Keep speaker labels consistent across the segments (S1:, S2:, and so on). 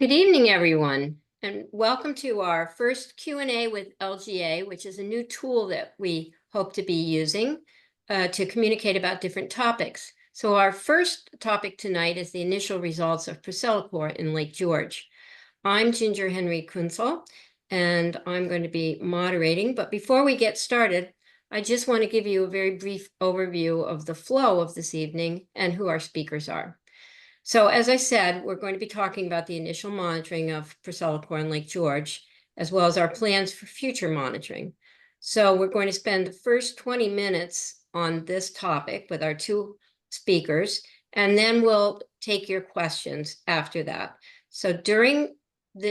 S1: Good evening, everyone, and welcome to our first Q&A with LGA, which is a new tool that we hope to be using to communicate about different topics. So our first topic tonight is the initial results of ProcellaCOR in Lake George. I'm Ginger Henry Kuenzel, and I'm going to be moderating. But before we get started, I just want to give you a very brief overview of the flow of this evening and who our speakers are. So as I said, we're going to be talking about the initial monitoring of ProcellaCOR in Lake George, as well as our plans for future monitoring. So we're going to spend the first 20 minutes on this topic with our two speakers, and then we'll take your questions after that. So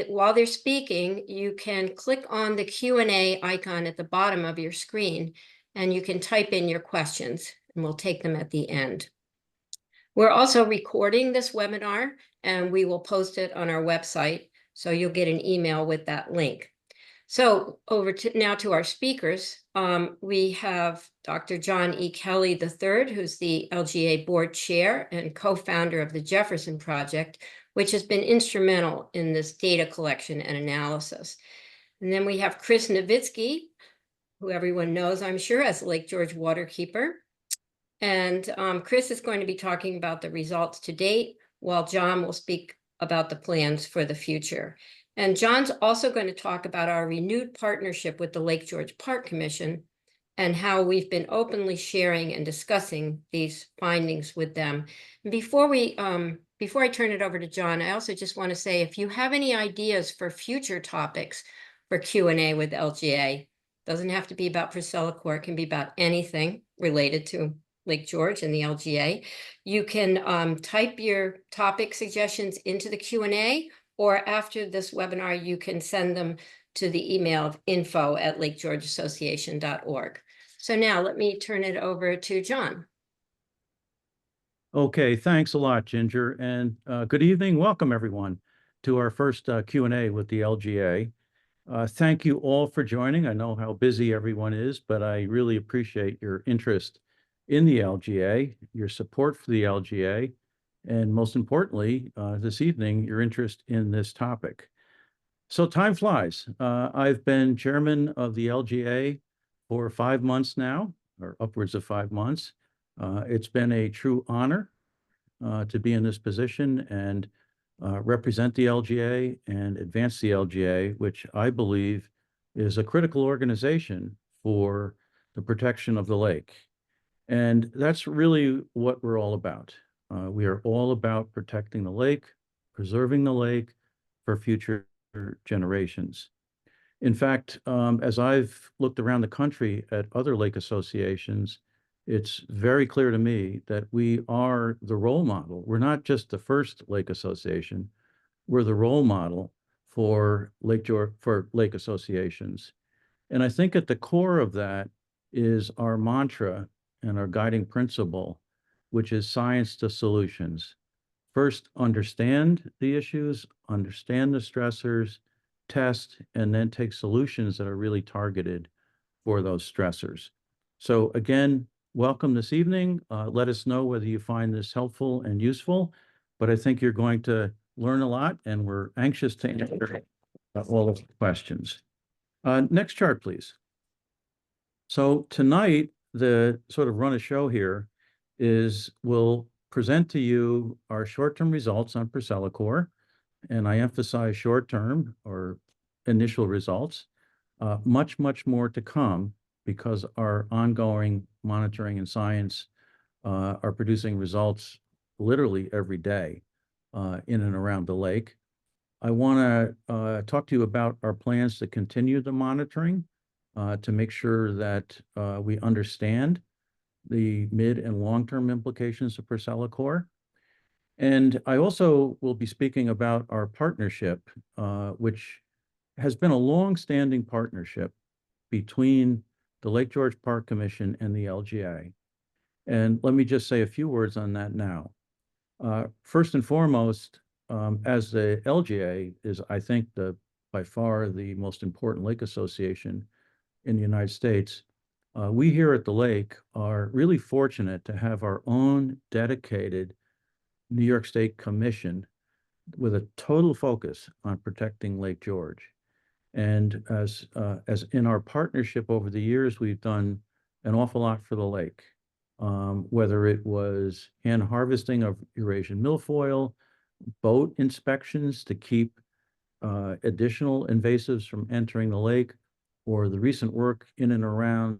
S1: while they're speaking, you can click on the Q&A icon at the bottom of your screen, and you can type in your questions, and we'll take them at the end. We're also recording this webinar, and we will post it on our website, so you'll get an email with that link. So now to our speakers. We have Dr. John E. Kelly III, who's the LGA Board Chair and co-founder of the Jefferson Project, which has been instrumental in this data collection and analysis. And then we have Chris Navitsky, who everyone knows, I'm sure, as Lake George Waterkeeper. And Chris is going to be talking about the results to date, while John will speak about the plans for the future. And John's also going to talk about our renewed partnership with the Lake George Park Commission and how we've been openly sharing and discussing these findings with them. And before I turn it over to John, I also just want to say, if you have any ideas for future topics for Q&A with LGA, doesn't have to be about ProcellaCOR, it can be about anything related to Lake George and the LGA. You can type your topic suggestions into the Q&A, or after this webinar, you can send them to the email of info@lakegeorgeassociation.org. So now let me turn it over to John.
S2: Okay, thanks a lot, Ginger, and good evening. Welcome, everyone, to our first Q&A with the LGA. Thank you all for joining. I know how busy everyone is, but I really appreciate your interest in the LGA, your support for the LGA, and most importantly, this evening, your interest in this topic. So time flies. I've been chairman of the LGA for 5 months now, or upwards of 5 months. It's been a true honor to be in this position and represent the LGA and advance the LGA, which I believe is a critical organization for the protection of the lake. And that's really what we're all about. We are all about protecting the lake, preserving the lake for future generations. In fact, as I've looked around the country at other lake associations, it's very clear to me that we are the role model. We're not just the first lake association, we're the role model for lake associations. And I think at the core of that is our mantra and our guiding principle, which is science to solutions. First, understand the issues, understand the stressors, test, and then take solutions that are really targeted for those stressors. So again, welcome this evening. Let us know whether you find this helpful and useful, but I think you're going to learn a lot, and we're anxious to answer all of the questions. Next chart, please. So tonight, the sort of run of show here is we'll present to you our short-term results on ProcellaCOR, and I emphasize short-term or initial results. Much more to come because our ongoing monitoring and science are producing results literally every day in and around the lake. I want to talk to you about our plans to continue the monitoring to make sure that we understand the mid and long-term implications of ProcellaCOR. And I also will be speaking about our partnership, which has been a long-standing partnership between the Lake George Park Commission and the LGA. And let me just say a few words on that now. First and foremost, as the LGA is, I think, by far the most important lake association in the United States, we here at the lake are really fortunate to have our own dedicated New York State Commission with a total focus on protecting Lake George. And as in our partnership over the years, we've done an awful lot for the lake. Whether it was hand harvesting of Eurasian milfoil, boat inspections to keep additional invasives from entering the lake, or the recent work in and around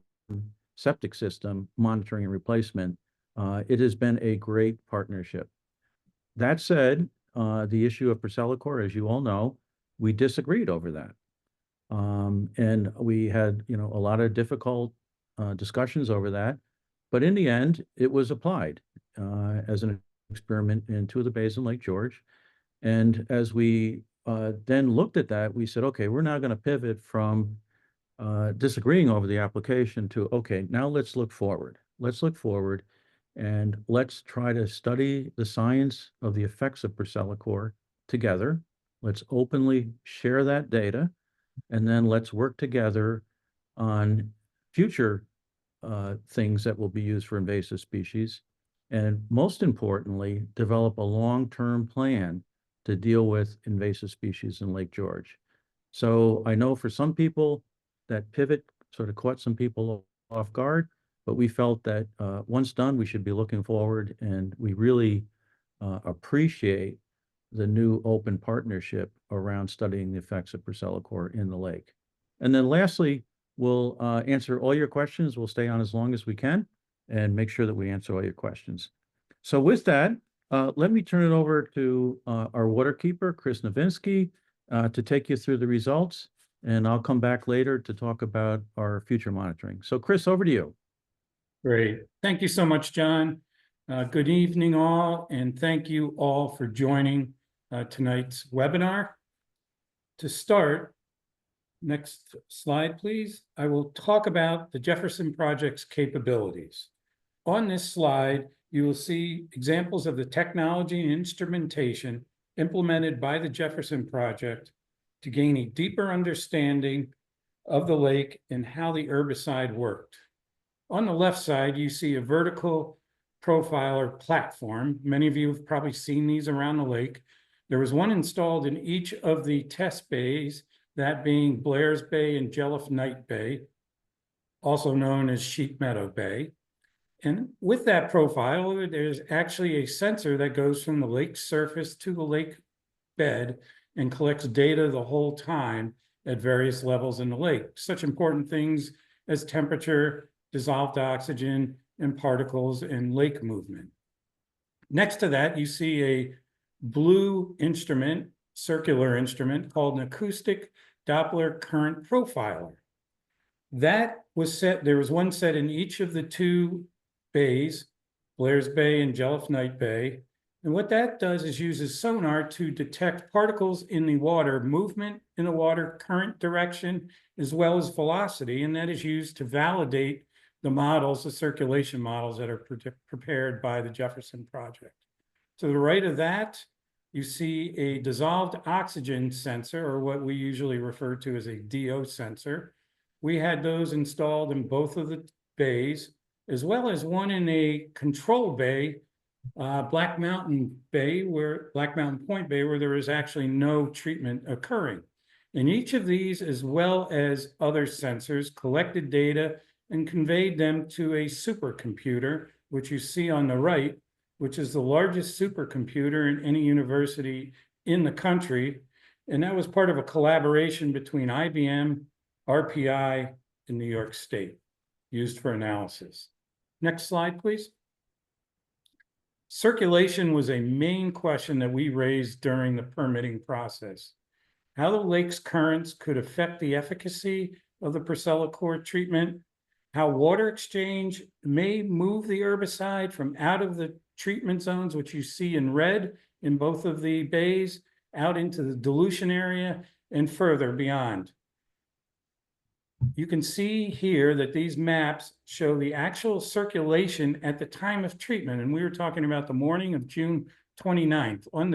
S2: septic system monitoring and replacement, it has been a great partnership. That said, the issue of ProcellaCOR, as you all know, we disagreed over that. And we had, a lot of difficult discussions over that. But in the end, it was applied as an experiment in two of the bays in Lake George. And as we then looked at that, we said, okay, we're now going to pivot from disagreeing over the application to, okay, now let's look forward. Let's look forward and let's try to study the science of the effects of ProcellaCOR together. Let's openly share that data, and then let's work together on future things that will be used for invasive species. And most importantly, develop a long-term plan to deal with invasive species in Lake George. So I know for some people that pivot sort of caught some people off guard, but we felt that once done, we should be looking forward, and we really appreciate the new open partnership around studying the effects of ProcellaCOR in the lake. And then lastly, we'll answer all your questions. We'll stay on as long as we can and make sure that we answer all your questions. So with that, let me turn it over to our waterkeeper, Chris Navitsky, to take you through the results, and I'll come back later to talk about our future monitoring. So Chris, over to you.
S3: Great. Thank you so much, John. Good evening, all, and thank you all for joining tonight's webinar. To start, next slide, please. I will talk about the Jefferson Project's capabilities. On this slide, you will see examples of the technology and instrumentation implemented by the Jefferson Project to gain a deeper understanding of the lake and how the herbicide worked. On the left side, you see a vertical profiler platform. Many of you have probably seen these around the lake. There was one installed in each of the test bays, that being Blairs Bay and Jelliffe-Knight Bay, also known as Sheep Meadow Bay. And with that profiler, there's actually a sensor that goes from the lake surface to the lake bed and collects data the whole time at various levels in the lake. Such important things as temperature, dissolved oxygen, and particles and lake movement. Next to that, you see a blue instrument, circular instrument called an acoustic Doppler current profiler. That was set, there was one set in each of the two bays, Blairs Bay and Jelliffe-Knight Bay. And what that does is uses sonar to detect particles in the water, movement in the water, current direction, as well as velocity. And that is used to validate the models, the circulation models that are prepared by the Jefferson Project. To the right of that, you see a dissolved oxygen sensor, or what we usually refer to as a DO sensor. We had those installed in both of the bays, as well as one in a control bay, Black Mountain Point Bay, where there is actually no treatment occurring. And each of these, as well as other sensors, collected data and conveyed them to a supercomputer, which you see on the right, which is the largest supercomputer in any university in the country. And that was part of a collaboration between IBM, RPI, and New York State, used for analysis. Next slide, please. Circulation was a main question that we raised during the permitting process. How the lake's currents could affect the efficacy of the ProcellaCOR treatment, how water exchange may move the herbicide from out of the treatment zones, which you see in red in both of the bays, out into the dilution area and further beyond. You can see here that these maps show the actual circulation at the time of treatment. And we were talking about the morning of June 29th. On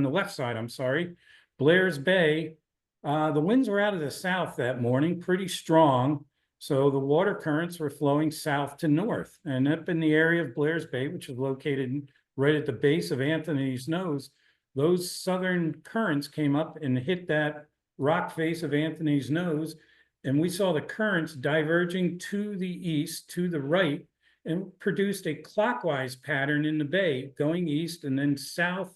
S3: the left side, I'm sorry, Blairs Bay, the winds were out of the south that morning, pretty strong. So the water currents were flowing south to north, and up in the area of Blairs Bay, which is located right at the base of Anthony's Nose, those southern currents came up and hit that rock face of Anthony's Nose, and we saw the currents diverging to the east, to the right, and produced a clockwise pattern in the bay, going east and then south,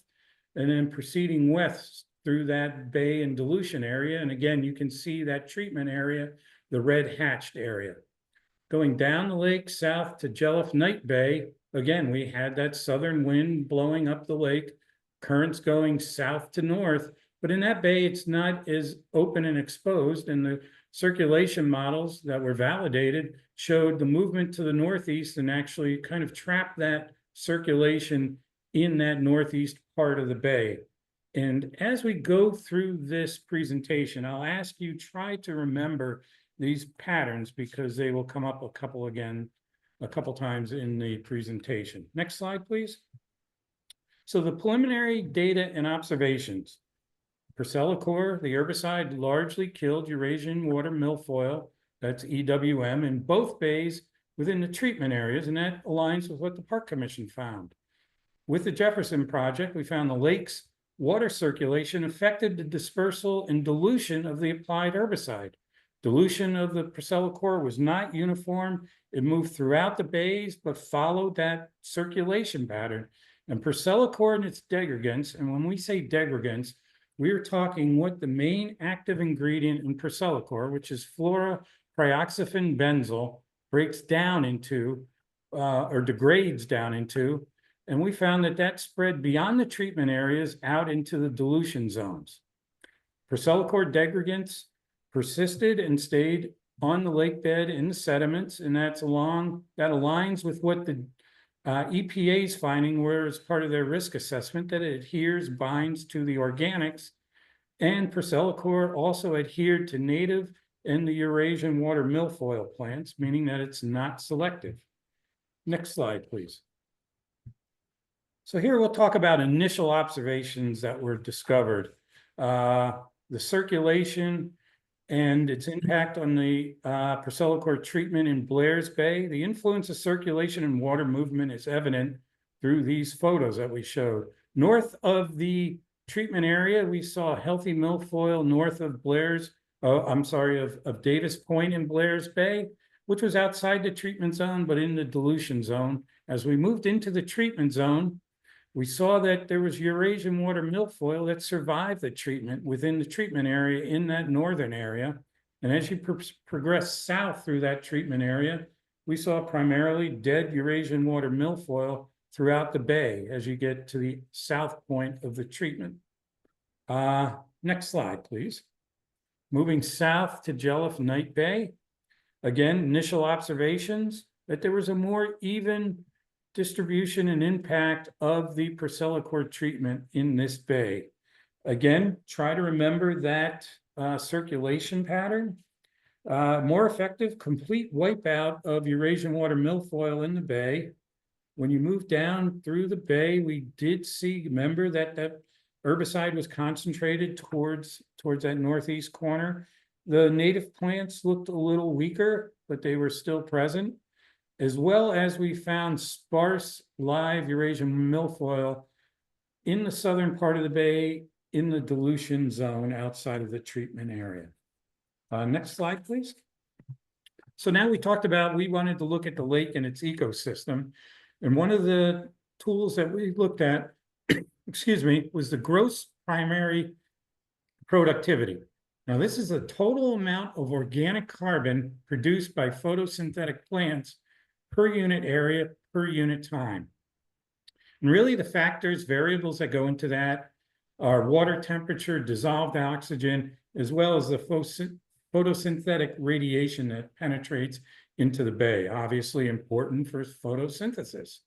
S3: and then proceeding west through that bay and dilution area. And again, you can see that treatment area, the red hatched area. Going down the lake south to Jelliffe-Knight Bay, again, we had that southern wind blowing up the lake, currents going south to north, but in that bay, it's not as open and exposed, and the circulation models that were validated showed the movement to the northeast and actually kind of trapped that circulation in that northeast part of the bay. And as we go through this presentation, I'll ask you try to remember these patterns because they will come up a couple times in the presentation. Next slide, please. So the preliminary data and observations. ProcellaCOR, the herbicide, largely killed Eurasian water milfoil, that's EWM, in both bays within the treatment areas, and that aligns with what the Park Commission found. With the Jefferson Project, we found the lake's water circulation affected the dispersal and dilution of the applied herbicide. Dilution of the ProcellaCOR was not uniform. It moved throughout the bays, but followed that circulation pattern. And ProcellaCOR and its degradants, and when we say degradants, we are talking what the main active ingredient in ProcellaCOR, which is fluoroprioxyphene benzyl, breaks down into, or degrades down into, and we found that that spread beyond the treatment areas out into the dilution zones. ProcellaCOR degradants persisted and stayed on the lake bed in the sediments, and that aligns with what the EPA's finding were as part of their risk assessment, that it adheres, binds to the organics, and ProcellaCOR also adhered to native and the Eurasian water milfoil plants, meaning that it's not selective. Next slide, please. So here we'll talk about initial observations that were discovered. The circulation and its impact on the ProcellaCOR treatment in Blairs Bay. The influence of circulation and water movement is evident through these photos that we showed. North of the treatment area, we saw healthy milfoil north of of Davis Point in Blairs Bay, which was outside the treatment zone, but in the dilution zone. As we moved into the treatment zone, we saw that there was Eurasian water milfoil that survived the treatment within the treatment area in that northern area. And as you progress south through that treatment area, we saw primarily dead Eurasian water milfoil throughout the bay as you get to the south point of the treatment. Next slide, please. Moving south to Jelliffe-Knight Bay. Again, initial observations that there was a more even distribution and impact of the ProcellaCOR treatment in this bay. Again, try to remember that circulation pattern. More effective, complete wipeout of Eurasian water milfoil in the bay. When you move down through the bay, we did see, remember that herbicide was concentrated towards that northeast corner. The native plants looked a little weaker, but they were still present, as well as we found sparse live Eurasian milfoil in the southern part of the bay in the dilution zone outside of the treatment area. Next slide, please. So now we wanted to look at the lake and its ecosystem. And one of the tools that we looked at, excuse me, was the gross primary productivity. Now, this is the total amount of organic carbon produced by photosynthetic plants per unit area, per unit time. And really the factors, variables that go into that are water temperature, dissolved oxygen, as well as the photosynthetic radiation that penetrates into the bay, obviously important for photosynthesis.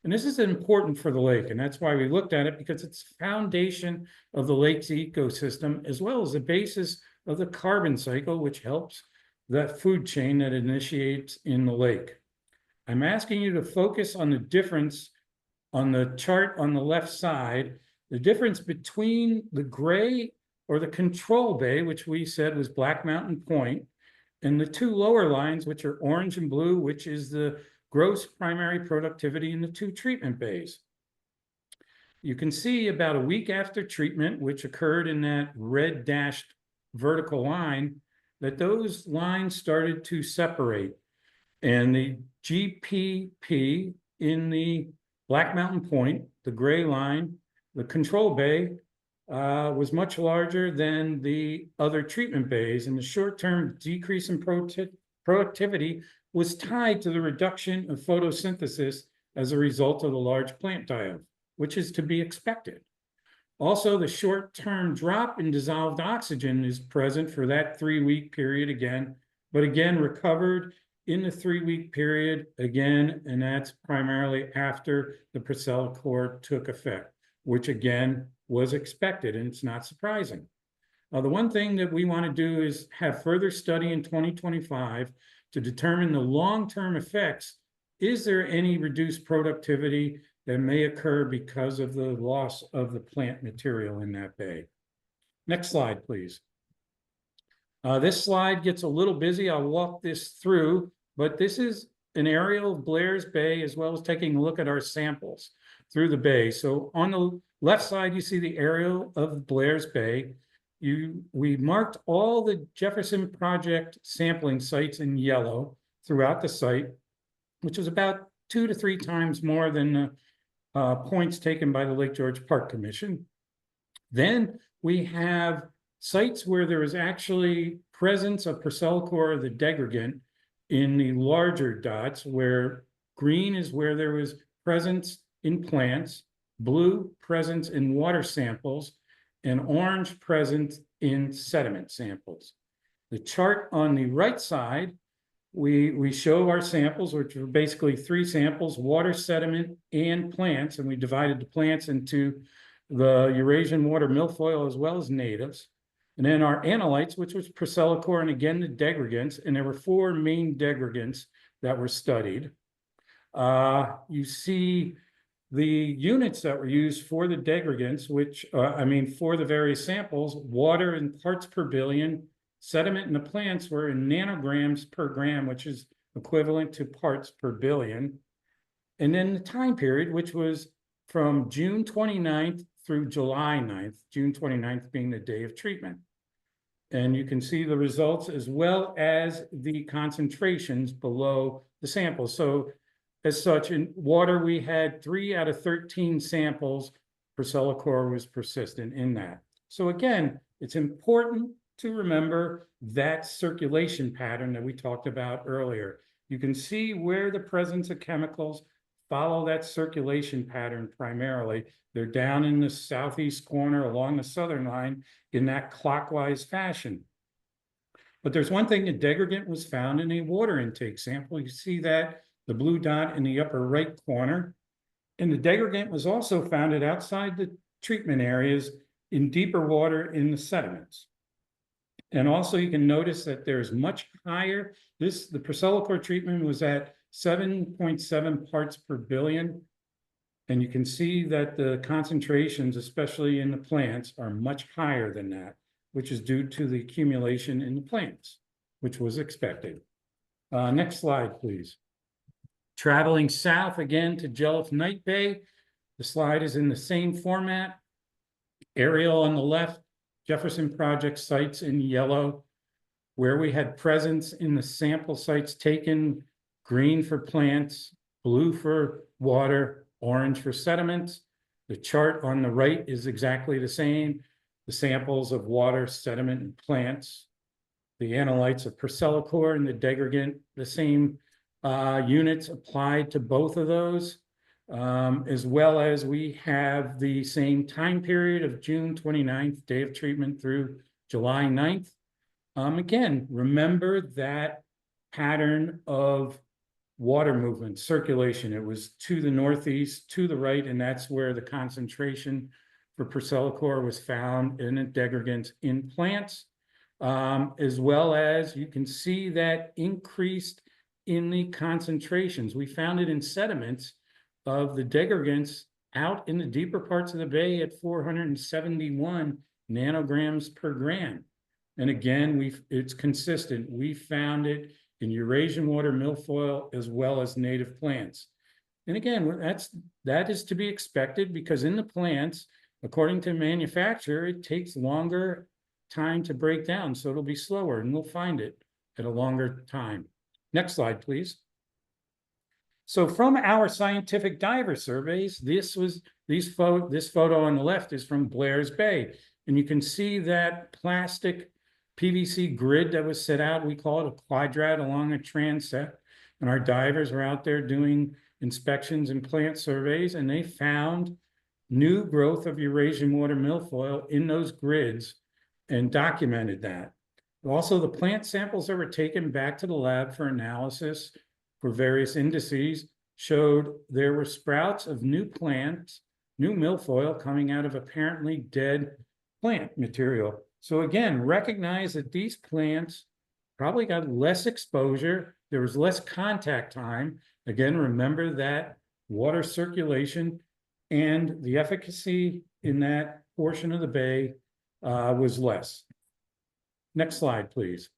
S3: And this is important for the lake, and that's why we looked at it, because it's the foundation of the lake's ecosystem, as well as the basis of the carbon cycle, which helps that food chain that initiates in the lake. I'm asking you to focus on the difference on the chart on the left side, the difference between the gray or the control bay, which we said was Black Mountain Point, and the two lower lines, which are orange and blue, which is the gross primary productivity in the two treatment bays. You can see about a week after treatment, which occurred in that red dashed vertical line, that those lines started to separate. And the GPP in the Black Mountain Point, the gray line, the control bay, was much larger than the other treatment bays, and the short-term decrease in productivity was tied to the reduction of photosynthesis as a result of the large plant die-off, which is to be expected. Also, the short-term drop in dissolved oxygen is present for that 3-week period again, but again recovered in the 3-week period again, and that's primarily after the ProcellaCOR took effect, which again was expected, and it's not surprising. The one thing that we want to do is have further study in 2025 to determine the long-term effects. Is there any reduced productivity that may occur because of the loss of the plant material in that bay? Next slide, please. This slide gets a little busy. I'll walk this through, but this is an aerial of Blairs Bay, as well as taking a look at our samples through the bay. So on the left side, you see the aerial of Blairs Bay. We marked all the Jefferson Project sampling sites in yellow throughout the site, which is about 2 to 3 times more than the points taken by the Lake George Park Commission. Then we have sites where there is actually presence of ProcellaCOR, the degradant, in the larger dots, where green is where there was presence in plants, blue presence in water samples, and orange presence in sediment samples. The chart on the right side, we show our samples, which are basically 3 samples: water, sediment, and plants, and we divided the plants into the Eurasian water milfoil as well as natives. And then our analytes, which was ProcellaCOR, and again the degradants, and there were 4 main degradants that were studied. You see the units that were used for the degradants, which for the various samples: water in parts per billion, sediment in the plants were in nanograms per gram, which is equivalent to parts per billion. And then the time period, which was from June 29th through July 9th, June 29th being the day of treatment. And you can see the results as well as the concentrations below the samples. So as such, in water, we had 3 out of 13 samples, ProcellaCOR was persistent in that. So again, it's important to remember that circulation pattern that we talked about earlier. You can see where the presence of chemicals follow that circulation pattern primarily. They're down in the southeast corner along the southern line in that clockwise fashion. But there's one thing: the degradant was found in a water intake sample. You see that, the blue dot in the upper right corner. And the degradant was also found outside the treatment areas in deeper water in the sediments. And also you can notice that there's much higher, the ProcellaCOR treatment was at 7.7 parts per billion. And you can see that the concentrations, especially in the plants, are much higher than that, which is due to the accumulation in the plants, which was expected. Next slide, please. Traveling south again to Jelliffe-Knight Bay. The slide is in the same format. Aerial on the left, Jefferson Project sites in yellow, where we had presence in the sample sites taken: green for plants, blue for water, orange for sediments. The chart on the right is exactly the same: the samples of water, sediment, and plants. The analytes of ProcellaCOR and the degradant, the same units applied to both of those, as well as we have the same time period of June 29th, day of treatment, through July 9th. Again, remember that pattern of water movement, circulation. It was to the northeast, to the right, and that's where the concentration for ProcellaCOR was found in the degradants in plants, as well as you can see that increased in the concentrations. We found it in sediments of the degradants out in the deeper parts of the bay at 471 nanograms per gram. And again, it's consistent. We found it in Eurasian water milfoil as well as native plants. And again, that is to be expected because in the plants, according to manufacturer, it takes longer time to break down, so it'll be slower, and we'll find it at a longer time. Next slide, please. So from our scientific diver surveys, this photo on the left is from Blairs Bay. And you can see that plastic PVC grid that was set out. We call it a quadrat along a transect. And our divers were out there doing inspections and plant surveys, and they found new growth of Eurasian water milfoil in those grids and documented that. Also, the plant samples that were taken back to the lab for analysis for various indices showed there were sprouts of new plants, new milfoil coming out of apparently dead plant material. So again, recognize that these plants probably got less exposure. There was less contact time. Again, remember that water circulation and the efficacy in that portion of the bay was less. Next slide, please.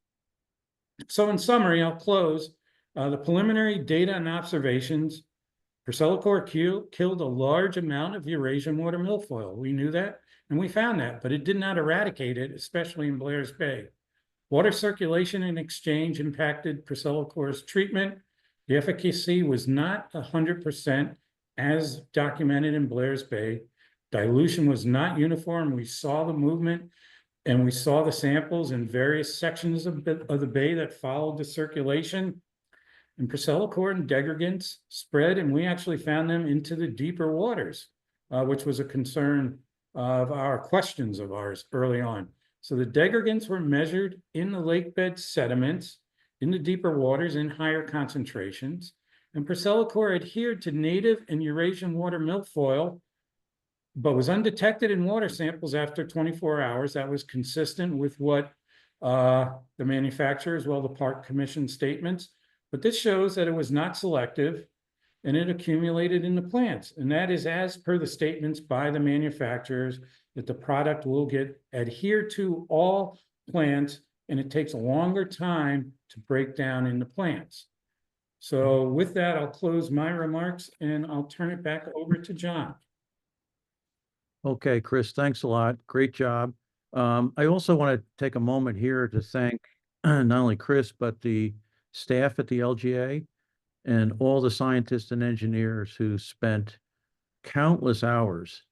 S3: So in summary, I'll close. The preliminary data and observations, ProcellaCOR killed a large amount of Eurasian water milfoil. We knew that, and we found that, but it did not eradicate it, especially in Blairs Bay. Water circulation and exchange impacted ProcellaCOR's treatment. The efficacy was not 100% as documented in Blairs Bay. Dilution was not uniform. We saw the movement and we saw the samples in various sections of the bay that followed the circulation. And ProcellaCOR and degradants spread, and we actually found them into the deeper waters, which was a concern of our questions of ours early on. So the degradants were measured in the lake bed sediments, in the deeper waters, in higher concentrations. And ProcellaCOR adhered to native and Eurasian water milfoil, but was undetected in water samples after 24 hours. That was consistent with what the manufacturer, as well the Park Commission statements. But this shows that it was not selective and it accumulated in the plants. And that is as per the statements by the manufacturers that the product will get adhered to all plants, and it takes a longer time to break down in the plants. So with that, I'll close my remarks and I'll turn it back over to John.
S2: Okay, Chris, thanks a lot. Great job. I also want to take a moment here to thank not only Chris, but the staff at the LGA and all the scientists and engineers who spent countless hours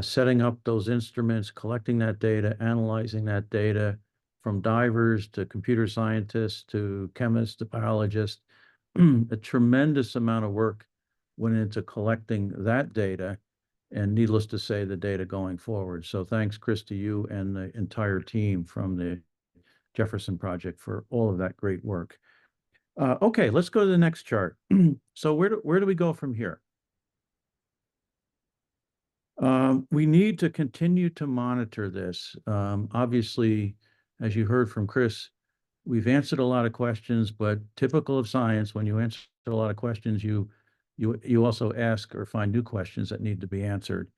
S2: setting up those instruments, collecting that data, analyzing that data, from divers to computer scientists to chemists to biologists. A tremendous amount of work went into collecting that data, and needless to say, the data going forward. So thanks, Chris, to you and the entire team from the Jefferson Project for all of that great work. Okay, let's go to the next chart. So where do we go from here? We need to continue to monitor this. Obviously, as you heard from Chris, we've answered a lot of questions, but typical of science, when you answer a lot of questions, you also ask or find new questions that need to be answered.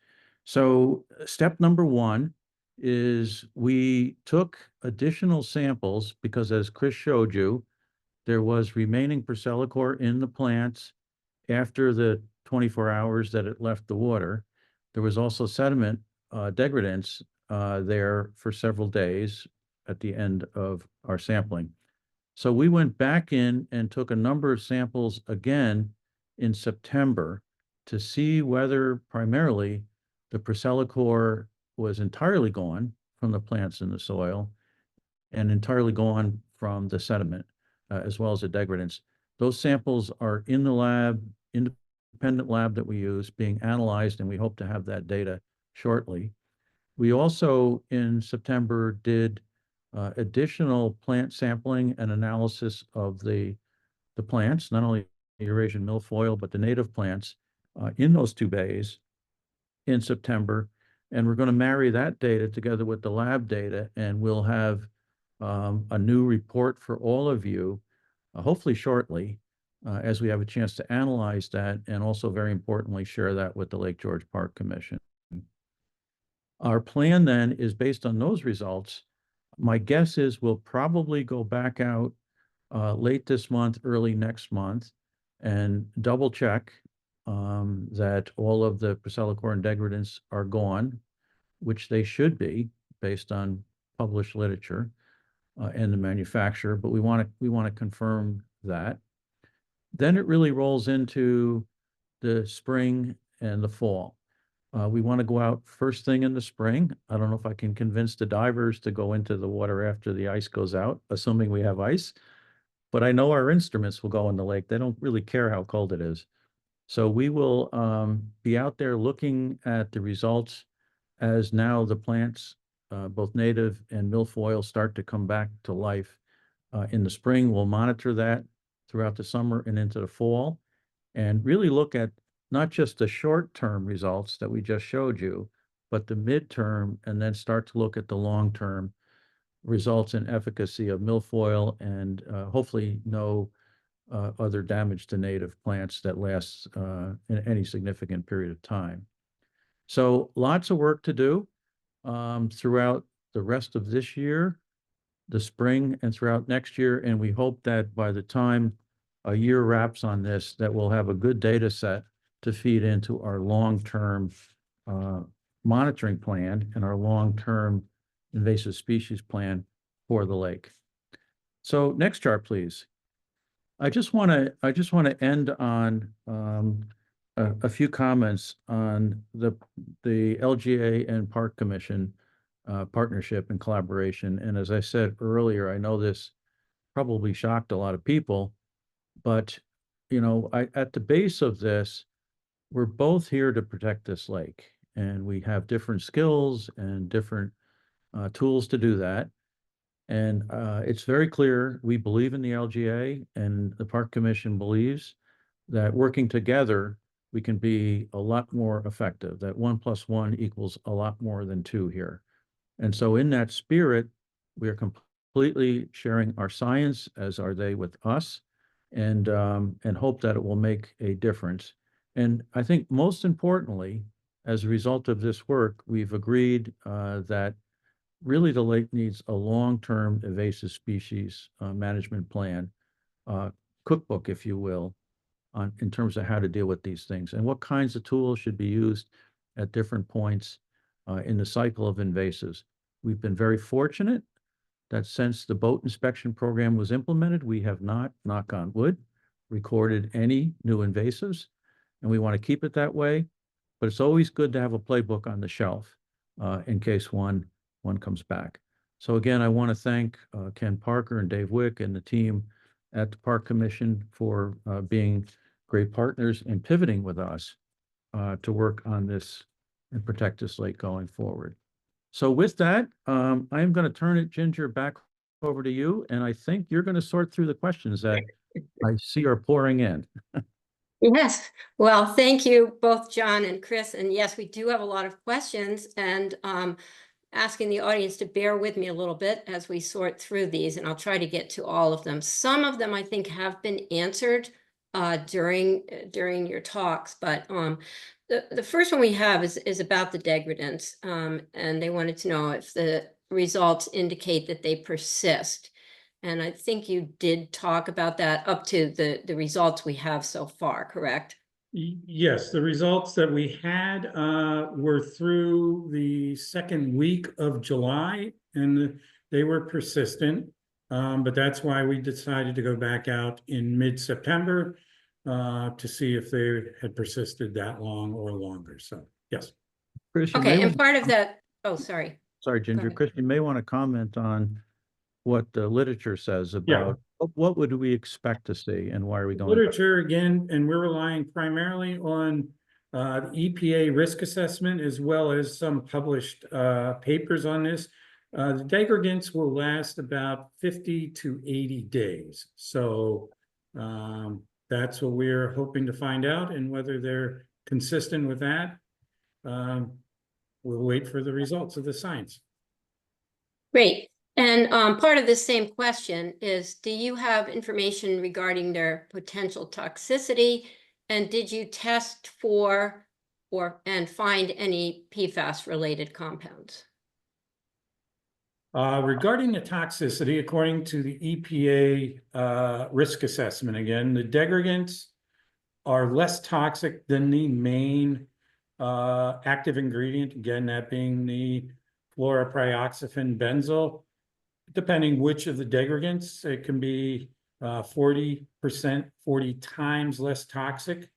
S2: So step number one is we took additional samples because, as Chris showed you, there was remaining ProcellaCOR in the plants after the 24 hours that it left the water. There was also sediment degradants there for several days at the end of our sampling. So we went back in and took a number of samples again in September to see whether primarily the ProcellaCOR was entirely gone from the plants in the soil and entirely gone from the sediment, as well as the degradants. Those samples are in the lab, independent lab that we use, being analyzed, and we hope to have that data shortly. We also, in September, did additional plant sampling and analysis of the plants, not only Eurasian milfoil, but the native plants in those two bays in September. And we're going to marry that data together with the lab data, and we'll have a new report for all of you, hopefully shortly, as we have a chance to analyze that, and also, very importantly, share that with the Lake George Park Commission. Our plan then is based on those results. My guess is we'll probably go back out late this month, early next month, and double check that all of the ProcellaCOR and degradants are gone, which they should be based on published literature and the manufacturer, but we want to confirm that. Then it really rolls into the spring and the fall. We want to go out first thing in the spring. I don't know if I can convince the divers to go into the water after the ice goes out, assuming we have ice. But I know our instruments will go in the lake. They don't really care how cold it is. So we will be out there looking at the results as now the plants, both native and milfoil, start to come back to life in the spring. We'll monitor that throughout the summer and into the fall, and really look at not just the short-term results that we just showed you, but the midterm, and then start to look at the long-term results in efficacy of milfoil and hopefully no other damage to native plants that lasts in any significant period of time. So lots of work to do throughout the rest of this year, the spring, and throughout next year. And we hope that by the time a year wraps on this, that we'll have a good data set to feed into our long-term monitoring plan and our long-term invasive species plan for the lake. So next chart, please. I just want to end on a few comments on the LGA and Park Commission partnership and collaboration. And as I said earlier, I know this probably shocked a lot of people, but you know, at the base of this, we're both here to protect this lake, and we have different skills and different tools to do that. And it's very clear we believe in the LGA, and the Park Commission believes that working together, we can be a lot more effective, that 1 + 1 equals a lot more than 2 here. And so in that spirit, we are completely sharing our science, as are they with us, and hope that it will make a difference. And I think most importantly, as a result of this work, we've agreed that really the lake needs a long-term invasive species management plan, cookbook, if you will, in terms of how to deal with these things and what kinds of tools should be used at different points in the cycle of invasives. We've been very fortunate that since the boat inspection program was implemented, we have not, knock on wood, recorded any new invasives, and we want to keep it that way. But it's always good to have a playbook on the shelf in case one comes back. So again, I want to thank Ken Parker and Dave Wick and the team at the Park Commission for being great partners and pivoting with us to work on this and protect this lake going forward. So with that, I'm going to turn it, Ginger, back over to you. And I think you're going to sort through the questions that I see are pouring in.
S1: Yes. Well, thank you both, John and Chris. And yes, we do have a lot of questions, and asking the audience to bear with me a little bit as we sort through these, and I'll try to get to all of them. Some of them I think have been answered during your talks, but the first one we have is about the degradants, and they wanted to know if the results indicate that they persist. And I think you did talk about that up to the results we have so far, correct?
S3: Yes, the results that we had were through the second week of July, and they were persistent. But that's why we decided to go back out in mid-September to see if they had persisted that long or longer. So, yes.
S2: Chris,
S1: Okay, and part of that, oh, sorry.
S2: Sorry, Ginger. Chris, you may want to comment on what the literature says about what would we expect to see and why are we going?
S3: Literature, again, and we're relying primarily on the EPA risk assessment as well as some published papers on this. The degradants will last about 50 to 80 days. So that's what we're hoping to find out, and whether they're consistent with that, we'll wait for the results of the science.
S1: Great. And part of the same question is, do you have information regarding their potential toxicity? And did you test for and find any PFAS-related compounds?
S3: Regarding the toxicity, according to the EPA risk assessment, again, the degradants are less toxic than the main active ingredient, again, that being the fluoroprioxyfen benzyl. Depending which of the degradants, it can be 40%, 40 times less toxic,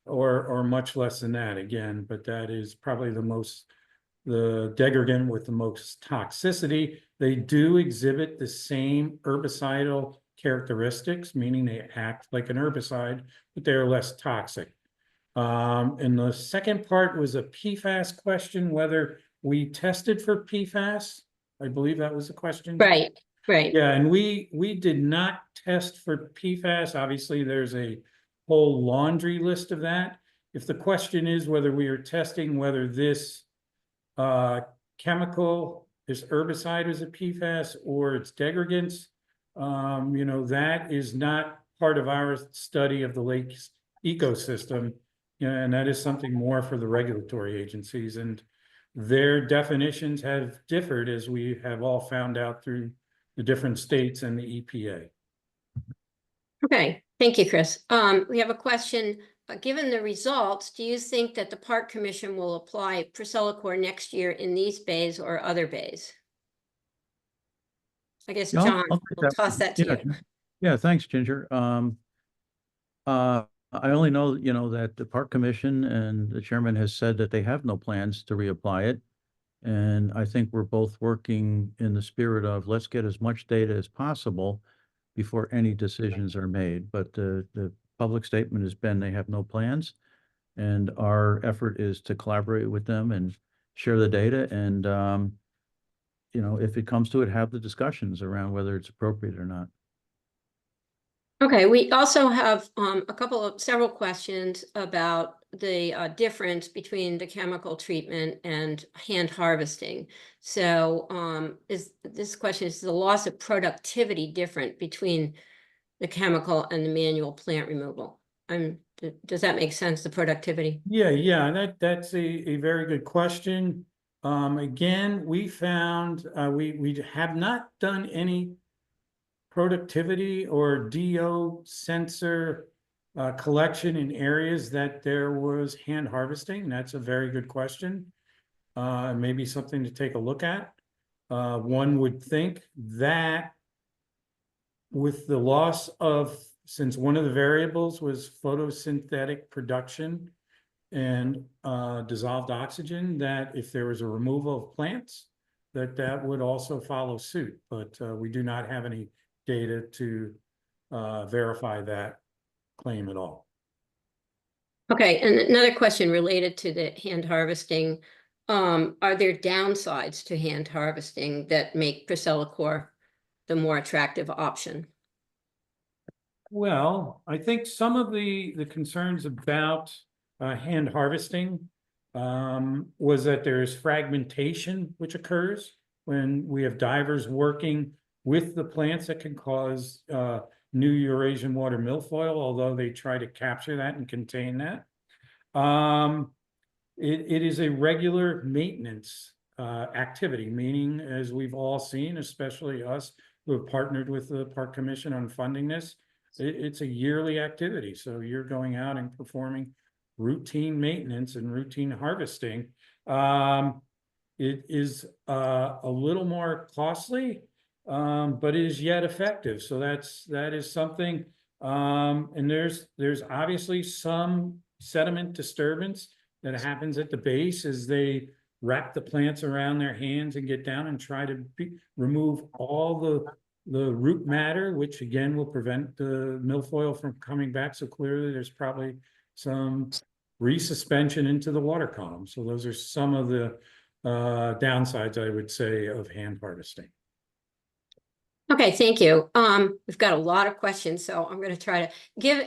S3: or much less than that again, but that is probably the degradant with the most toxicity. They do exhibit the same herbicidal characteristics, meaning they act like an herbicide, but they're less toxic. And the second part was a PFAS question, whether we tested for PFAS. I believe that was the question.
S1: Right, right.
S3: Yeah, and we did not test for PFAS. Obviously, there's a whole laundry list of that. If the question is whether we are testing whether this chemical, this herbicide is a PFAS or its degradants, you know, that is not part of our study of the lake's ecosystem. Yeah, and that is something more for the regulatory agencies, and their definitions have differed, as we have all found out through the different states and the EPA.
S1: Okay, thank you, Chris. We have a question. Given the results, do you think that the Park Commission will apply ProcellaCOR next year in these bays or other bays? I guess,
S2: Yeah,
S1: John,
S2: I'll take
S1: we'll
S2: that
S1: toss
S2: one.
S1: that to
S2: Yeah,
S1: you.
S2: yeah, thanks, Ginger. I only know, you know, that the Park Commission and the chairman has said that they have no plans to reapply it. And I think we're both working in the spirit of let's get as much data as possible before any decisions are made. But the public statement has been they have no plans. And our effort is to collaborate with them and share the data. And, you know, if it comes to it, have the discussions around whether it's appropriate or not.
S1: Okay, we also have several questions about the difference between the chemical treatment and hand harvesting. So this question is the loss of productivity different between the chemical and the manual plant removal? Does that make sense, the productivity?
S3: Yeah, that's a very good question. Again, we found we have not done any productivity or DO sensor collection in areas that there was hand harvesting. That's a very good question. Maybe something to take a look at. One would think that with the loss of, since one of the variables was photosynthetic production and dissolved oxygen, that if there was a removal of plants, that would also follow suit. But we do not have any data to verify that claim at all.
S1: Okay, and another question related to the hand harvesting. Are there downsides to hand harvesting that make ProcellaCOR the more attractive option?
S3: Well, I think some of the concerns about hand harvesting was that there is fragmentation which occurs when we have divers working with the plants that can cause new Eurasian water milfoil, although they try to capture that and contain that. It is a regular maintenance activity, meaning, as we've all seen, especially us who have partnered with the Park Commission on funding this, it's a yearly activity. So you're going out and performing routine maintenance and routine harvesting. It is a little more costly, but it is yet effective. So that is something. And there's obviously some sediment disturbance that happens at the base as they wrap the plants around their hands and get down and try to remove all the root matter, which again will prevent the milfoil from coming back. So clearly there's probably some resuspension into the water column. So those are some of the downsides, I would say, of hand harvesting.
S1: Okay, thank you. We've got a lot of questions, so I'm going to try to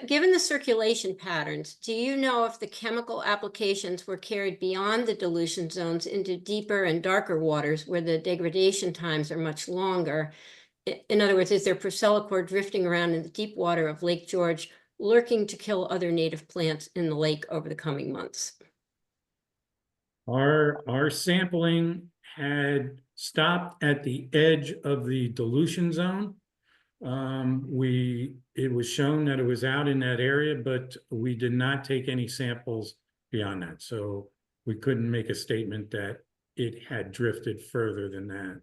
S1: given the circulation patterns, do you know if the chemical applications were carried beyond the dilution zones into deeper and darker waters where the degradation times are much longer? In other words, is there ProcellaCOR drifting around in the deep water of Lake George, lurking to kill other native plants in the lake over the coming months?
S3: Our sampling had stopped at the edge of the dilution zone. It was shown that it was out in that area, but we did not take any samples beyond that. So we couldn't make a statement that it had drifted further than that.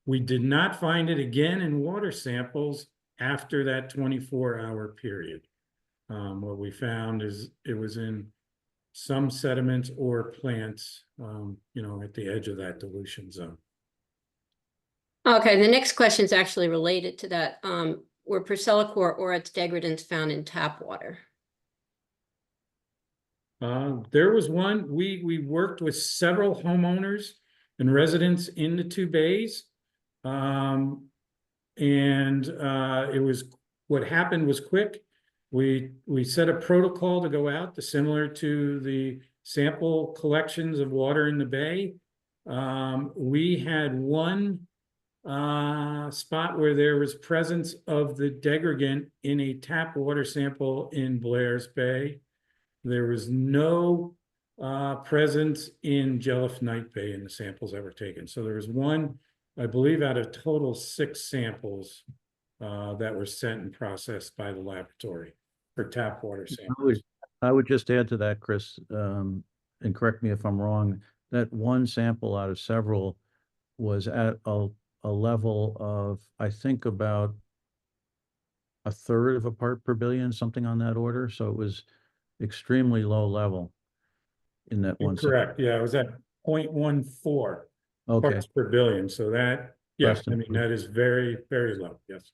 S3: We did not find it again in water samples after that 24-hour period. What we found is it was in some sediments or plants, at the edge of that dilution zone.
S1: Okay, the next question is actually related to that. Were ProcellaCOR or its degradants found in tap water?
S3: There was one, we worked with several homeowners and residents in the two bays. It was, what happened was quick. We set a protocol to go out, similar to the sample collections of water in the bay. We had one spot where there was presence of the degradant in a tap water sample in Blairs Bay. There was no presence in Jelliffe-Knight Bay in the samples that were taken. So there was one, I believe, out of total 6 samples that were sent and processed by the laboratory for tap water samples.
S2: I would just add to that, Chris, and correct me if I'm wrong, that one sample out of several was at a level of, I think, about 1/3 of a part per billion, something on that order. So it was extremely low level in that one.
S3: Correct. Yeah, it was at 0.14 parts per billion. So that, yeah, I mean, that is very, very low. Yes.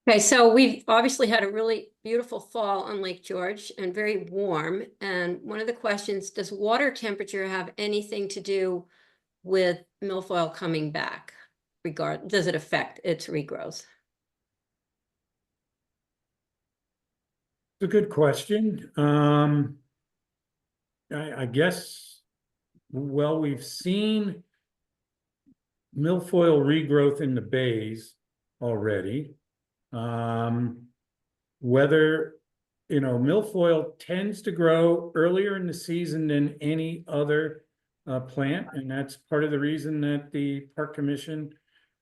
S1: Okay, so we've obviously had a really beautiful fall on Lake George and very warm. And one of the questions, does water temperature have anything to do with milfoil coming back? Does it affect its regrowth?
S3: It's a good question. I guess, well, we've seen milfoil regrowth in the bays already. Whether, milfoil tends to grow earlier in the season than any other plant, and that's part of the reason that the Park Commission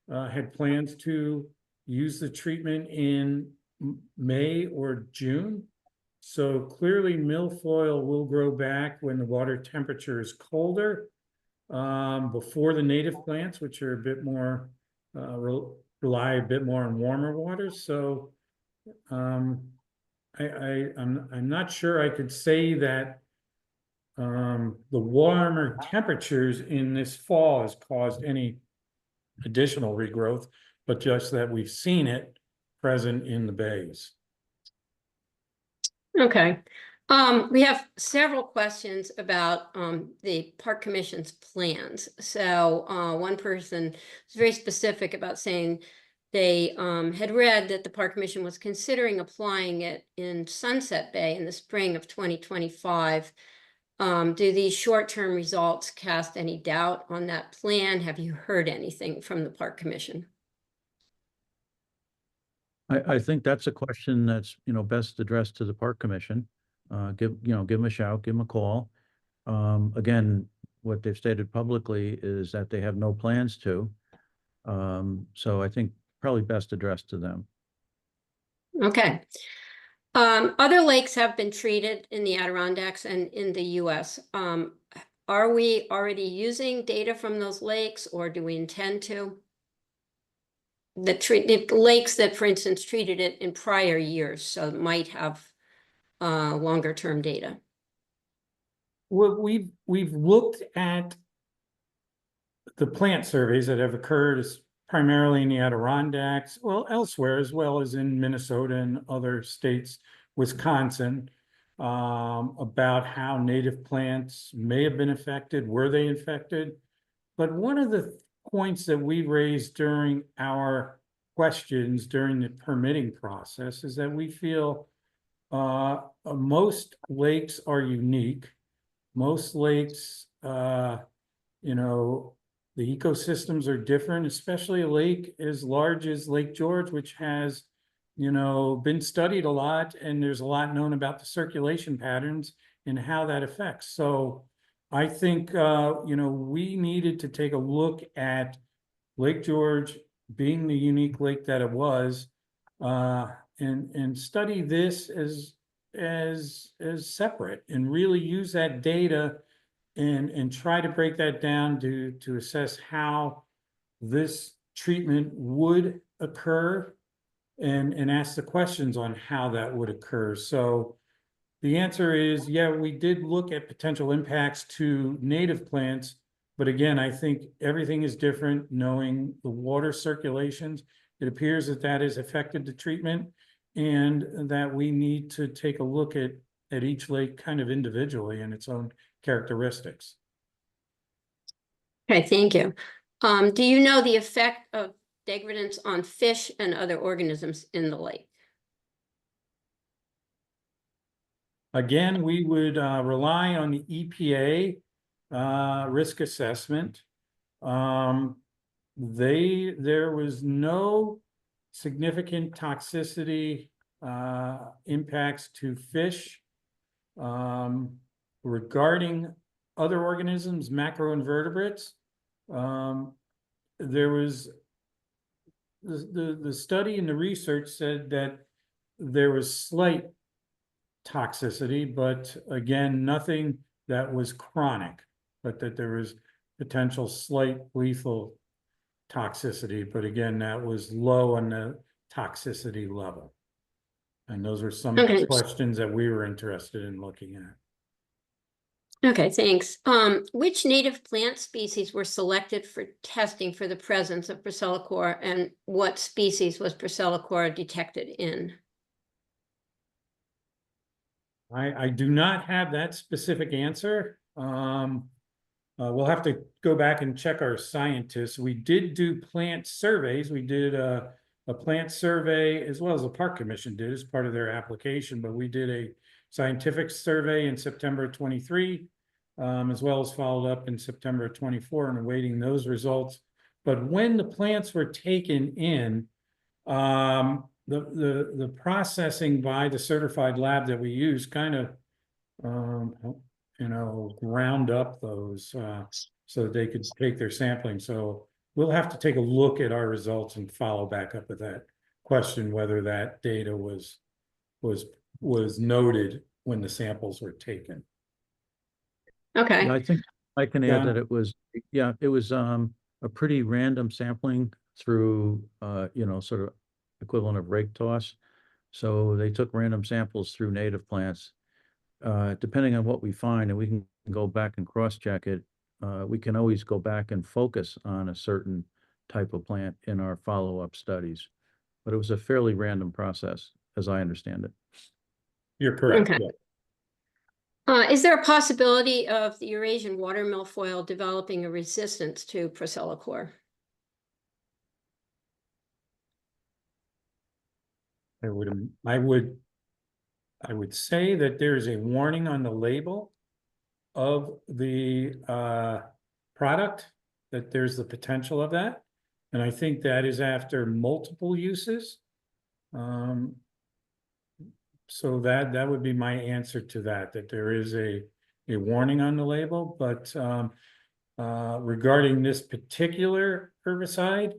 S3: had plans to use the treatment in May or June. So clearly milfoil will grow back when the water temperature is colder, before the native plants, which are a bit more, rely a bit more on warmer waters. So I'm not sure I could say that the warmer temperatures in this fall has caused any additional regrowth, but just that we've seen it present in the bays.
S1: Okay. We have several questions about the Park Commission's plans. So one person is very specific about saying they had read that the Park Commission was considering applying it in Sunset Bay in the spring of 2025. Do these short-term results cast any doubt on that plan? Have you heard anything from the Park Commission?
S2: I think that's a question that's, best addressed to the Park Commission. Give them a shout, give them a call. Again, what they've stated publicly is that they have no plans to. So I think probably best addressed to them.
S1: Okay. Other lakes have been treated in the Adirondacks and in the US. Are we already using data from those lakes, or do we intend to? The lakes that, for instance, treated it in prior years, so it might have longer term data.
S3: Well, we've looked at the plant surveys that have occurred primarily in the Adirondacks, well, elsewhere, as well as in Minnesota and other states, Wisconsin, about how native plants may have been affected, were they infected? But one of the points that we raised during our questions during the permitting process is that we feel most lakes are unique. Most lakes, the ecosystems are different, especially a lake as large as Lake George, which has, been studied a lot, and there's a lot known about the circulation patterns and how that affects. So I think, we needed to take a look at Lake George being the unique lake that it was, and study this as separate and really use that data and try to break that down to assess how this treatment would occur and ask the questions on how that would occur. So the answer is, yeah, we did look at potential impacts to native plants, but again, I think everything is different. Knowing the water circulations, it appears that that has affected the treatment, and that we need to take a look at each lake kind of individually and its own characteristics.
S1: Okay, thank you. Do you know the effect of degradants on fish and other organisms in the lake?
S3: Again, we would rely on the EPA risk assessment. There was no significant toxicity impacts to fish. Regarding other organisms, macroinvertebrates, there was the study and the research said that there was slight toxicity, but again, nothing that was chronic, but that there was potential slight lethal toxicity, but again, that was low on the toxicity level. And those were some of the questions that we were interested in looking at.
S1: Okay, thanks. Which native plant species were selected for testing for the presence of ProcellaCOR, and what species was ProcellaCOR detected in?
S3: I do not have that specific answer. We'll have to go back and check our scientists. We did do plant surveys. We did a plant survey, as well as the Park Commission did as part of their application, but we did a scientific survey in September 23, as well as followed up in September 24 and awaiting those results. But when the plants were taken in, the processing by the certified lab that we use kind of ground up those so that they could take their sampling. So we'll have to take a look at our results and follow back up with that question, whether that data was noted when the samples were taken.
S1: Okay.
S2: Yeah, I think I can add that it was a pretty random sampling through sort of equivalent of rake toss. So they took random samples through native plants. Depending on what we find, and we can go back and cross-check it, we can always go back and focus on a certain type of plant in our follow-up studies. But it was a fairly random process, as I understand it.
S3: You're correct.
S1: Okay.
S3: Yeah.
S1: Is there a possibility of the Eurasian water milfoil developing a resistance to ProcellaCOR?
S3: I would say that there's a warning on the label of the product that there's the potential of that. And I think that is after multiple uses. So that would be my answer to that there is a warning on the label. But regarding this particular herbicide,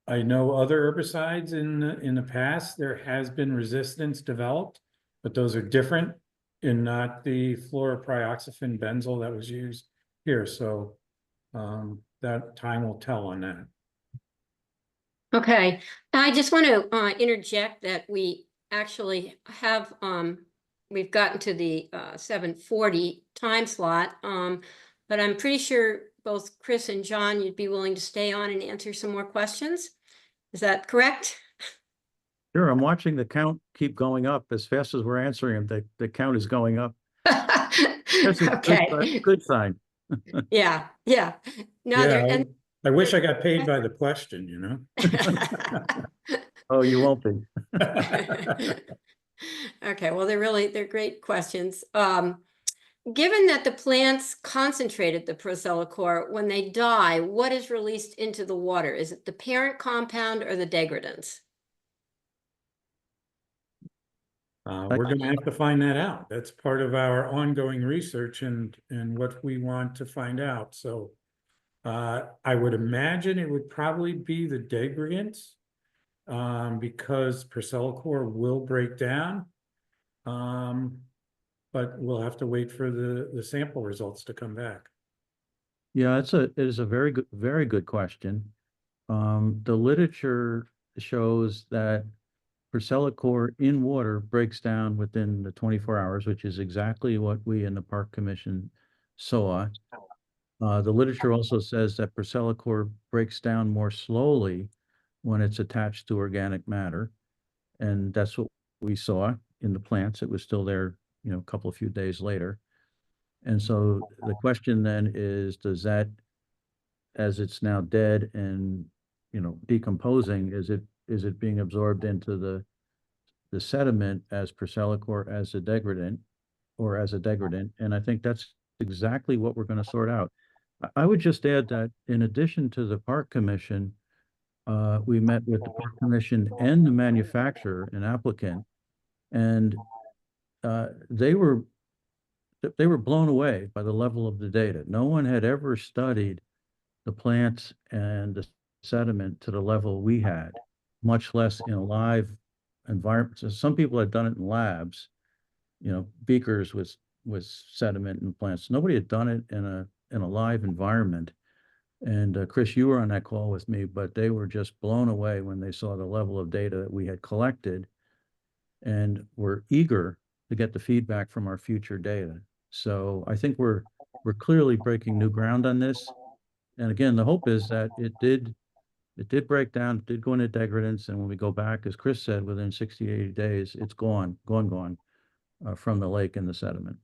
S3: I know other herbicides in the past, there has been resistance developed, but those are different and not the fluoroprioxyphene benzyl that was used here. So that time will tell on that.
S1: Okay, I just want to interject that we actually have we've gotten to the 7:40 time slot, but I'm pretty sure both Chris and John, you'd be willing to stay on and answer some more questions. Is that correct?
S2: Sure, I'm watching the count keep going up as fast as we're answering them. The count is going up. That's a
S1: Okay.
S2: good sign.
S1: Yeah. No,
S3: yeah, I wish I got paid by the question, you know.
S2: Oh, you won't be.
S1: Okay, well, they're great questions. Given that the plants concentrated the ProcellaCOR, when they die, what is released into the water? Is it the parent compound or the degradants?
S3: We're going to have to find that out. That's part of our ongoing research and what we want to find out. So I would imagine it would probably be the degradants, because ProcellaCOR will break down. But we'll have to wait for the sample results to come back.
S2: Yeah, it is a very good question. The literature shows that ProcellaCOR in water breaks down within the 24 hours, which is exactly what we in the Park Commission saw. The literature also says that ProcellaCOR breaks down more slowly when it's attached to organic matter. And that's what we saw in the plants. It was still there, a couple of few days later. And so the question then is, does that, as it's now dead and, decomposing, is it being absorbed into the sediment as ProcellaCOR as a degradant or as a degradant? And I think that's exactly what we're going to sort out. I would just add that in addition to the Park Commission, we met with the Park Commission and the manufacturer and applicant, and they were blown away by the level of the data. No one had ever studied the plants and the sediment to the level we had, much less in a live environment. So some people had done it in labs, beakers with sediment and plants. Nobody had done it in a live environment. And Chris, you were on that call with me, but they were just blown away when they saw the level of data that we had collected, and were eager to get the feedback from our future data. So I think we're clearly breaking new ground on this. And again, the hope is that it did break down, it did go into degradants, and when we go back, as Chris said, within 60 to 80 days, it's gone from the lake and the sediment.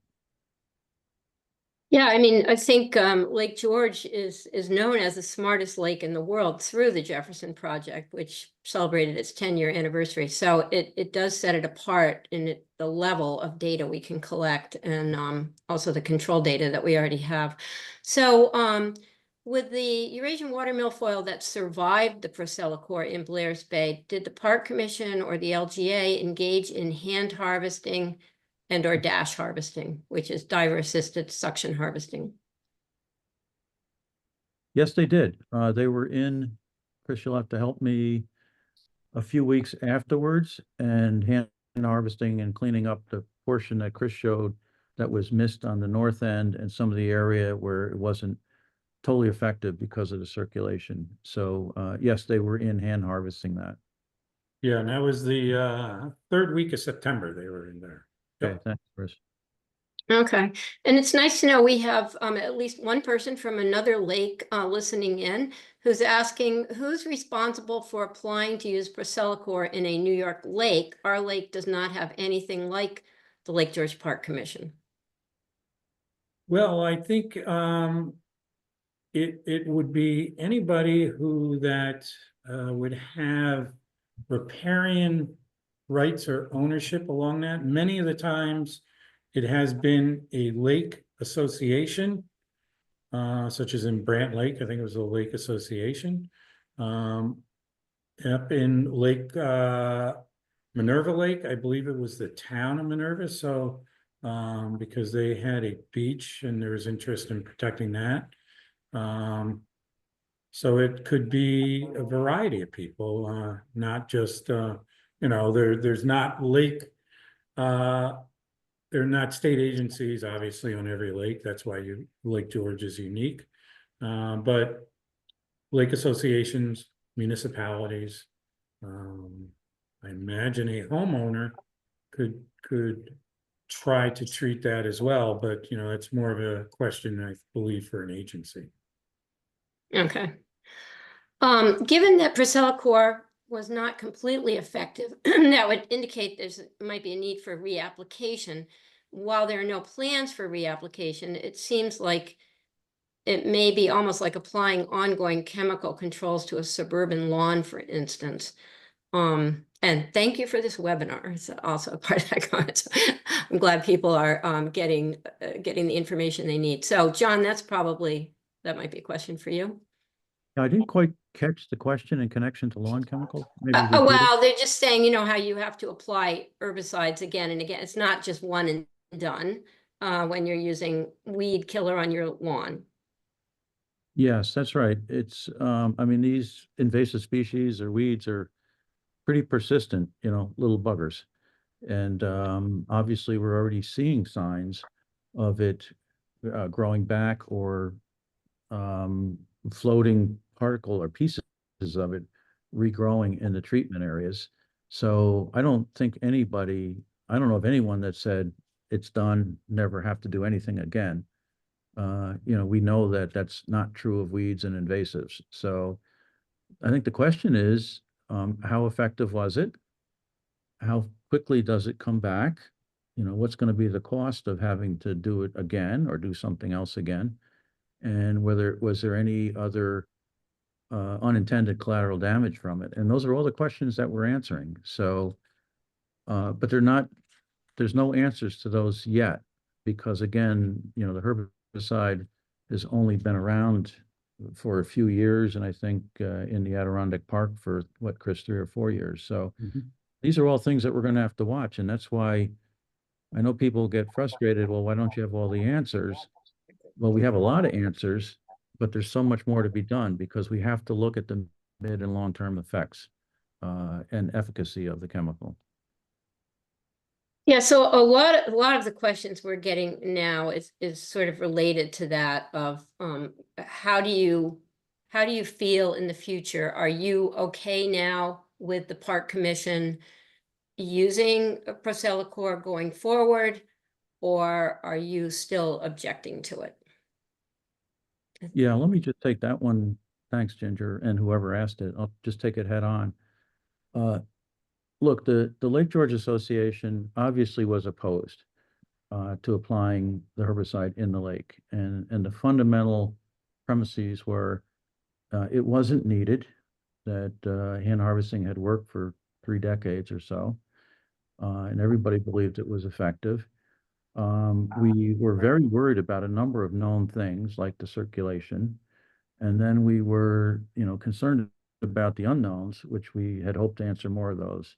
S1: Yeah, I mean, I think Lake George is known as the smartest lake in the world through the Jefferson Project, which celebrated its 10-year anniversary. So it does set it apart in the level of data we can collect, and also the control data that we already have. So with the Eurasian water milfoil that survived the ProcellaCOR in Blairs Bay, did the Park Commission or the LGA engage in hand harvesting and/or dash harvesting, which is diver-assisted suction harvesting?
S2: Yes, they did. They were in, Chris, you'll have to help me, a few weeks afterwards, and hand harvesting and cleaning up the portion that Chris showed that was missed on the north end and some of the area where it wasn't totally effective because of the circulation. So yes, they were in hand harvesting that.
S3: Yeah, and that was the third week of September they were in there.
S2: Okay,
S3: Yep.
S2: thanks, Chris.
S1: Okay, and it's nice to know we have at least one person from another lake listening in, who's asking who's responsible for applying to use ProcellaCOR in a New York lake. Our lake does not have anything like the Lake George Park Commission.
S3: Well, I think it would be anybody who would have riparian rights or ownership along that. Many of the times it has been a lake association, such as in Brant Lake, I think it was a lake association. Up in Lake Minerva Lake, I believe it was the town of Minerva. So because they had a beach and there was interest in protecting that. So it could be a variety of people, not just, there's not lake, they're not state agencies, obviously, on every lake. That's why Lake George is unique. But lake associations, municipalities, I imagine a homeowner could try to treat that as well, but that's more of a question, I believe, for an agency.
S1: Okay. Given that ProcellaCOR was not completely effective, that would indicate might be a need for reapplication. While there are no plans for reapplication, it seems like it may be almost like applying ongoing chemical controls to a suburban lawn, for instance. And thank you for this webinar. It's also a part of that comment. I'm glad people are getting the information they need. So, John, that might be a question for you.
S2: I didn't quite catch the question in connection to lawn chemicals. Maybe repeat it.
S1: Well, they're just saying, how you have to apply herbicides again and again. It's not just one and done when you're using weed killer on your lawn.
S2: Yes, that's right. It's, I mean, these invasive species or weeds are pretty persistent, little buggers. And obviously, we're already seeing signs of it growing back or um, floating particle or pieces of it regrowing in the treatment areas. So I don't think I don't know of anyone that said it's done, never have to do anything again. We know that that's not true of weeds and invasives. So I think the question is, how effective was it? How quickly does it come back? What's going to be the cost of having to do it again or do something else again? And was there any other unintended collateral damage from it? And those are all the questions that we're answering. So, but there's no answers to those yet, because again, the herbicide has only been around for a few years, and I think in the Adirondack Park for what, Chris, 3 or 4 years. So these are all things that we're going to have to watch, and that's why I know people get frustrated. Well, why don't you have all the answers? Well, we have a lot of answers, but there's so much more to be done because we have to look at the mid and long-term effects and efficacy of the chemical.
S1: Yeah, so a lot of the questions we're getting now is sort of related to that of how do you feel in the future? Are you okay now with the Park Commission using ProcellaCOR going forward, or are you still objecting to it?
S2: Yeah, let me just take that one. Thanks, Ginger, and whoever asked it. I'll just take it head on. Look, the Lake George Association obviously was opposed to applying the herbicide in the lake, and the fundamental premises were it wasn't needed, that hand harvesting had worked for 3 decades or so, and everybody believed it was effective. We were very worried about a number of known things like the circulation, and then we were, concerned about the unknowns, which we had hoped to answer more of those.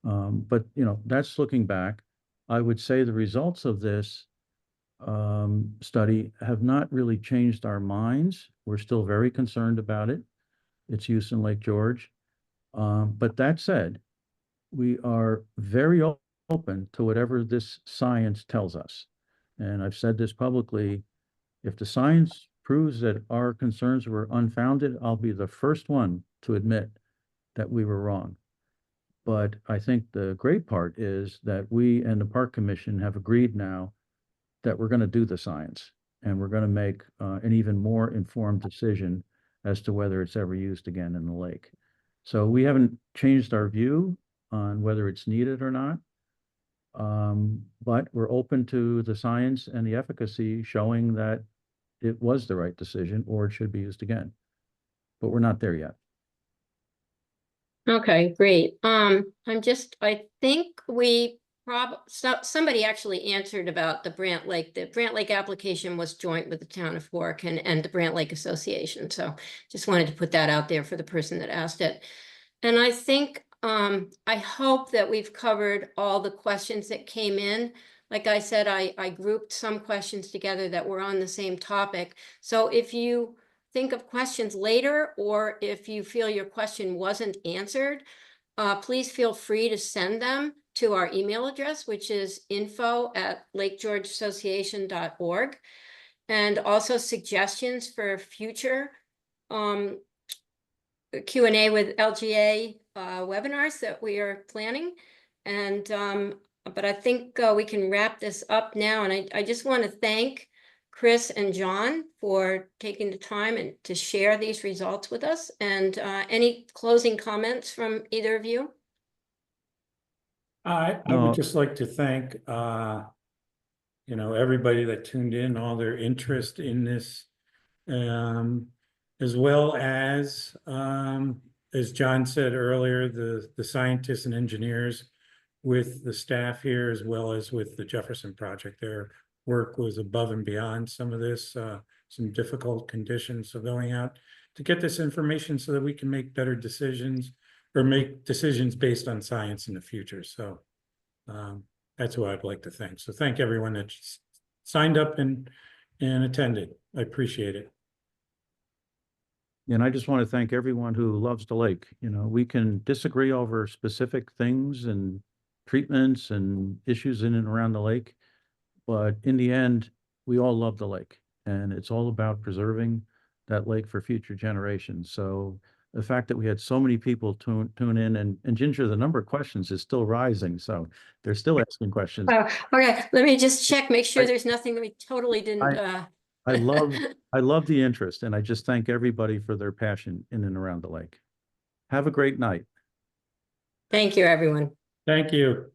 S2: But that's looking back. I would say the results of this study have not really changed our minds. We're still very concerned about its use in Lake George. But that said, we are very open to whatever this science tells us. And I've said this publicly, if the science proves that our concerns were unfounded, I'll be the first one to admit that we were wrong. But I think the great part is that we and the Park Commission have agreed now that we're going to do the science, and we're going to make an even more informed decision as to whether it's ever used again in the lake. So we haven't changed our view on whether it's needed or not, but we're open to the science and the efficacy showing that it was the right decision or it should be used again. But we're not there yet.
S1: Okay, great. I think somebody actually answered about the Brant Lake. The Brant Lake application was joint with the town of Warwick and the Brant Lake Association. So just wanted to put that out there for the person that asked it. And I think, I hope that we've covered all the questions that came in. Like I said, I grouped some questions together that were on the same topic. So if you think of questions later, or if you feel your question wasn't answered, please feel free to send them to our email address, which is info@lakegeorgeassociation.org. And also suggestions for future Q&A with LGA webinars that we are planning. And but I think we can wrap this up now. And I just want to thank Chris and John for taking the time and to share these results with us. And any closing comments from either of you?
S3: I would just like to thank, everybody that tuned in, all their interest in this, as well as John said earlier, the scientists and engineers with the staff here, as well as with the Jefferson Project. Their work was above and beyond some of this, some difficult conditions. So going out to get this information so that we can make better decisions or make decisions based on science in the future. So that's who I'd like to thank. So thank everyone that signed up and attended. I appreciate it.
S2: And I just want to thank everyone who loves the lake. You know, we can disagree over specific things and treatments and issues in and around the lake, but in the end, we all love the lake, and it's all about preserving that lake for future generations. So the fact that we had so many people tune in, and Ginger, the number of questions is still rising, so they're still asking questions.
S1: Oh, okay, let me just check, make sure
S2: I-
S1: there's nothing that we totally didn't,
S2: I love the interest, and I just thank everybody for their passion in and around the lake. Have a great night.
S1: Thank you, everyone.
S3: Thank you.